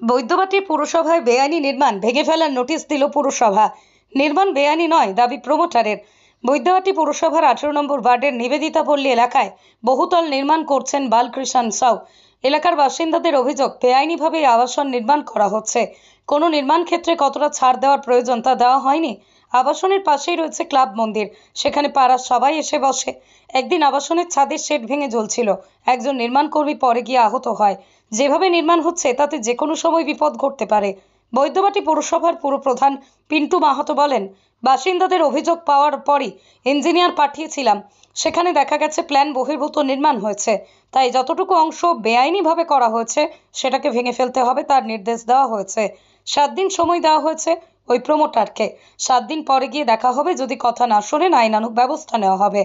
বৈদ্যবাটি পুরসভায় বেআইনি নির্মাণ ভেঙে ফেলার নোটিশ দিল পুরসভা। নির্মাণ বেআইনি নয় দাবি প্রমোটারের। বৈদ্যবাটি পুরসভার 18 নম্বর ওয়ার্ডের নিবেদিতা পল্লী এলাকায় বহুতল নির্মাণ করছেন বালকৃষ্ণ সাউ। এলাকার বাসিন্দাদের অভিযোগ, বেআইনিভাবে আবাসন নির্মাণ করা হচ্ছে। কোনো নির্মাণ ক্ষেত্রে কতটা ছাড় দেওয়ার প্রয়োজন তা দেওয়া হয়নি। আবাসনের পাশেই রয়েছে ক্লাব মন্দির, সেখানে পাড়ার সবাই এসে বসে। একদিন আবাসনের ছাদের শেড ভেঙে ঝুলছিল, একজন নির্মাণ কর্মী পরে গিয়ে আহত হয়। যেভাবে নির্মাণ হচ্ছে তাতে যে কোনো সময় বিপদ ঘটতে পারে। বৈদ্যবাটি পৌরসভার পুরপ্রধান পিন্টু মাহাতো বলেন, বাসিন্দাদের অভিযোগ পাওয়ার পরই ইঞ্জিনিয়ার পাঠিয়েছিলাম। সেখানে দেখা গেছে প্ল্যান বহির্ভূত নির্মাণ হয়েছে, তাই যতটুকু অংশ বেআইনিভাবে করা হয়েছে সেটাকে ভেঙে ফেলতে হবে তার নির্দেশ দেওয়া হয়েছে। 7 দিন সময় দেওয়া হয়েছে ওই প্রমোটারকে। 7 দিন পরে গিয়ে দেখা হবে, যদি কথা না শোনেন আইনানুগ ব্যবস্থা নেওয়া হবে।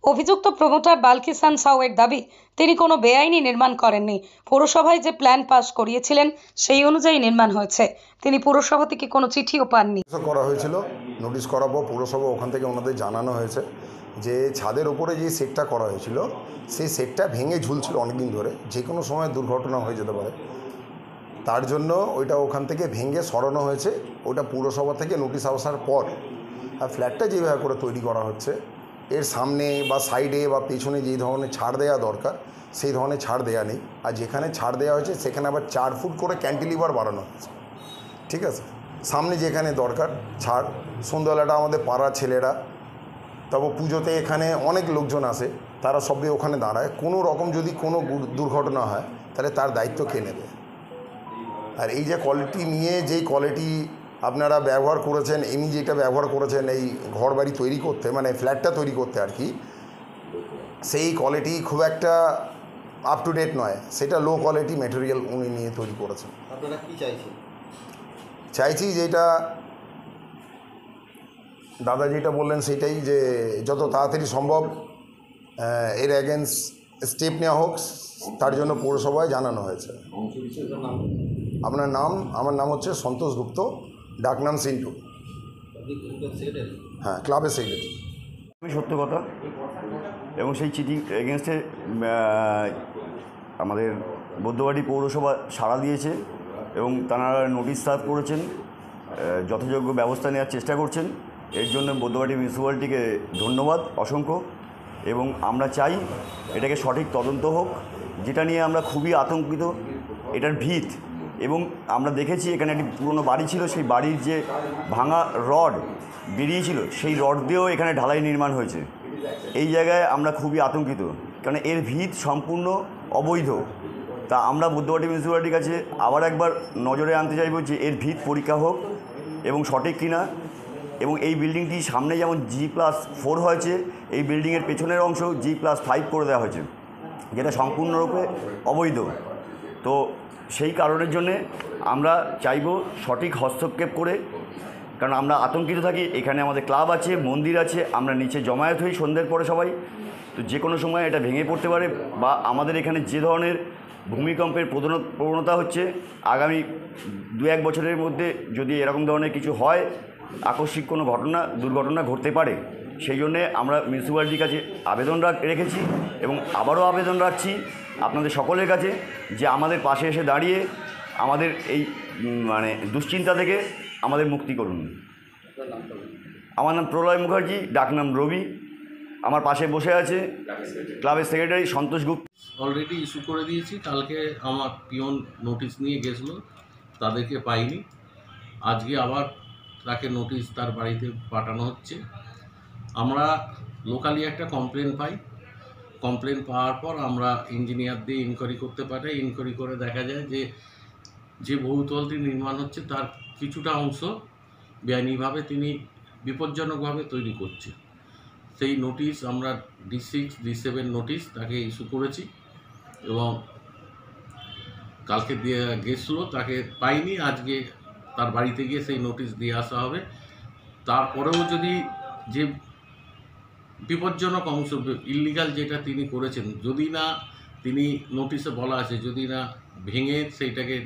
অভিযুক্ত প্রমোটার বালকৃষ্ণ সাউয়ের দাবি, তিনি কোনো বেআইনি নির্মাণ করেননি। পৌরসভায় যে প্ল্যান পাস করিয়েছিলেন সেই অনুযায়ী নির্মাণ হয়েছে। তিনি পুরসভা থেকে কোনো চিঠিও পাননি। করা হয়েছিল, নোটিশ করার পর পৌরসভা ওখান থেকে ওনাদের জানানো হয়েছে যে ছাদের ওপরে যে সেটটা করা হয়েছিল সেই সেটটা ভেঙে ঝুলছিল অনেকদিন ধরে, যে কোনো সময় দুর্ঘটনা হয়ে যেতে পারে। তার জন্য ওইটা ওখান থেকে ভেঙে সরানো হয়েছে। ওটা পৌরসভা থেকে নোটিশ আসার পর আর ফ্ল্যাটটা যেভাবে করে তৈরি করা হচ্ছে, এর সামনে বা সাইডে বা পেছনে যেই ধরনের ছাড় দেওয়া দরকার সেই ধরনের ছাড় দেওয়া নেই। আর যেখানে ছাড় দেওয়া হয়েছে সেখানে আবার 4 ফুট করে ক্যান্টিলিভার বাড়ানো হচ্ছে। ঠিক আছে, সামনে যেখানে দরকার ছাড়, সন্ধ্যাবেলাটা আমাদের পাড়ার ছেলেরা, তবে পুজোতে এখানে অনেক লোকজন আসে, তারা সবই ওখানে দাঁড়ায়। কোনো রকম যদি কোনো দুর্ঘটনা হয় তাহলে তার দায়িত্ব কে নেবে? আর এই যে কোয়ালিটি নিয়ে যেই কোয়ালিটি আপনারা ব্যবহার করেছেন, এমনি যেটা ব্যবহার করেছেন এই ঘর বাড়ি তৈরি করতে, মানে ফ্ল্যাটটা তৈরি করতে আর কি, সেই কোয়ালিটি খুব একটা আপ টু ডেট নয়। সেটা লো কোয়ালিটি ম্যাটেরিয়াল উনি নিয়ে তৈরি করেছেন। আপনারা কী চাইছেন? চাইছি যেটা দাদা যেটা বললেন সেটাই, যে যত তাড়াতাড়ি সম্ভব এর অ্যাগেন্স্ট স্টেপ নেওয়া হোক, তার জন্য পৌরসভায় জানানো হয়েছে। আপনার নাম? আমার নাম হচ্ছে সন্তোষ গুপ্ত, ডাকনাম সিন্টু। হ্যাঁ, ক্লাবের সেক্রেটারি। সত্য কথা, এবং সেই চিঠি এগেনস্টে আমাদের বৈদ্যবাটি পৌরসভা সাড়া দিয়েছে এবং তারা নোটিশ সার্ভ করেছেন, যথাযোগ্য ব্যবস্থা নেওয়ার চেষ্টা করছেন। এর জন্য বৈদ্যবাটি মিউনিসিপ্যালিটিকে ধন্যবাদ অসংখ্য। এবং আমরা চাই এটাকে সঠিক তদন্ত হোক, যেটা নিয়ে আমরা খুবই আতঙ্কিত। এটার ভিত, এবং আমরা দেখেছি এখানে একটি পুরনো বাড়ি ছিল, সেই বাড়ির যে ভাঙা রড বেরিয়েছিল সেই রড দিয়েও এখানে ঢালাই নির্মাণ হয়েছে। এই জায়গায় আমরা খুবই আতঙ্কিত, কারণ এর ভিত সম্পূর্ণ অবৈধ। তা আমরা বৈদ্যবাটি মিউনিসিপ্যালিটির কাছে আবার একবার নজরে আনতে চাইব যে এর ভিত পরীক্ষা হোক এবং সঠিক কিনা। এবং এই বিল্ডিংটি সামনে যেমন G+4 হয়েছে, এই বিল্ডিংয়ের পেছনের অংশ G+5 করে দেওয়া হয়েছে, যেটা সম্পূর্ণরূপে অবৈধ। তো সেই কারণের জন্যে আমরা চাইব সঠিক হস্তক্ষেপ করে, কারণ আমরা আতঙ্কিত থাকি। এখানে আমাদের ক্লাব আছে, মন্দির আছে, আমরা নিচে জমায়েত হই সন্ধ্যের পরে সবাই। তো যে কোনো সময় এটা ভেঙে পড়তে পারে, বা আমাদের এখানে যে ধরনের ভূমিকম্পের প্রবণতা হচ্ছে, আগামী 2-1 বছরের মধ্যে যদি এরকম ধরনের কিছু হয়, আকস্মিক কোনো দুর্ঘটনা ঘটতে পারে। সেই জন্যে আমরা মিউনিসিপ্যালিটির কাছে আবেদন রেখেছি এবং আবারও আবেদন রাখছি আপনাদের সকলের কাছে যে আমাদের পাশে এসে দাঁড়িয়ে আমাদের এই দুশ্চিন্তা থেকে আমাদের মুক্তি করুন। আমার নাম প্রলয় মুখার্জি, ডাকনাম রবি। আমার পাশে বসে আছে ক্লাবের সেক্রেটারি সন্তোষ গুপ্ত। অলরেডি ইস্যু করে দিয়েছি। কালকে আমার পিয়ন নোটিশ নিয়ে গেছিলো, তাদেরকে পাইনি। আজকে আবার তাকে নোটিশ তার বাড়িতে পাঠানো হচ্ছে। আমরা লোকালি একটা কমপ্লেন পাই, কমপ্লেন পাওয়ার পর আমরা ইঞ্জিনিয়ার দিয়ে ইনকোয়ারি করতে পাঠাই। ইনকোয়ারি করে দেখা যায় যে বহুতলটি নির্মাণ হচ্ছে তার কিছুটা অংশ বেআইনিভাবে তিনি বিপজ্জনকভাবে তৈরি করছে। সেই নোটিশ আমরা D6, D7 নোটিশ তাকে ইস্যু করেছি এবং কালকে দিয়ে গেছিলো, তাকে পাইনি। আজকে তার বাড়িতে গিয়ে সেই নোটিশ দিয়ে আসা হবে। তারপরেও যদি যে বিপজ্জনক অংশ, ইল্লিগাল যেটা তিনি করেছেন, যদি না তিনি নোটিশে বলা আছে, যদি না ভেঙে সেইটাকে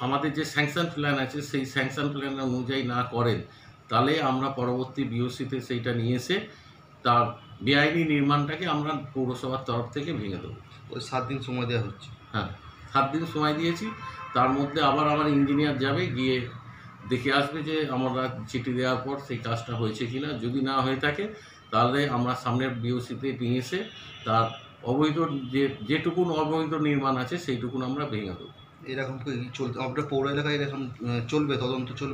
আমাদের যে স্যাংশন প্ল্যান আছে সেই স্যাংশন প্ল্যান অনুযায়ী না করেন, তাহলে আমরা পরবর্তী BOC-তে সেইটা নিয়ে এসে তার বেআইনি নির্মাণটাকে আমরা পৌরসভার তরফ থেকে ভেঙে দেবো। ওই 7 দিন সময় দেওয়া হচ্ছে। হ্যাঁ, 7 দিন সময় দিয়েছি। তার মধ্যে আবার আমার ইঞ্জিনিয়ার যাবে, গিয়ে দেখে আসবে যে আমরা চিঠি দেওয়ার পর সেই কাজটা হয়েছে কিনা। যদি না হয়ে থাকে তাহলে আমরা সামনের বিওসিতে নিয়ে এসে তার অবৈধ যেটুকুন অবৈধ নির্মাণ আছে সেইটুকুন আমরা ভেঙে দেবো। এরকম কি চলতে আপনার পৌর এলাকায় এরকম চলবে, তদন্ত চলবে?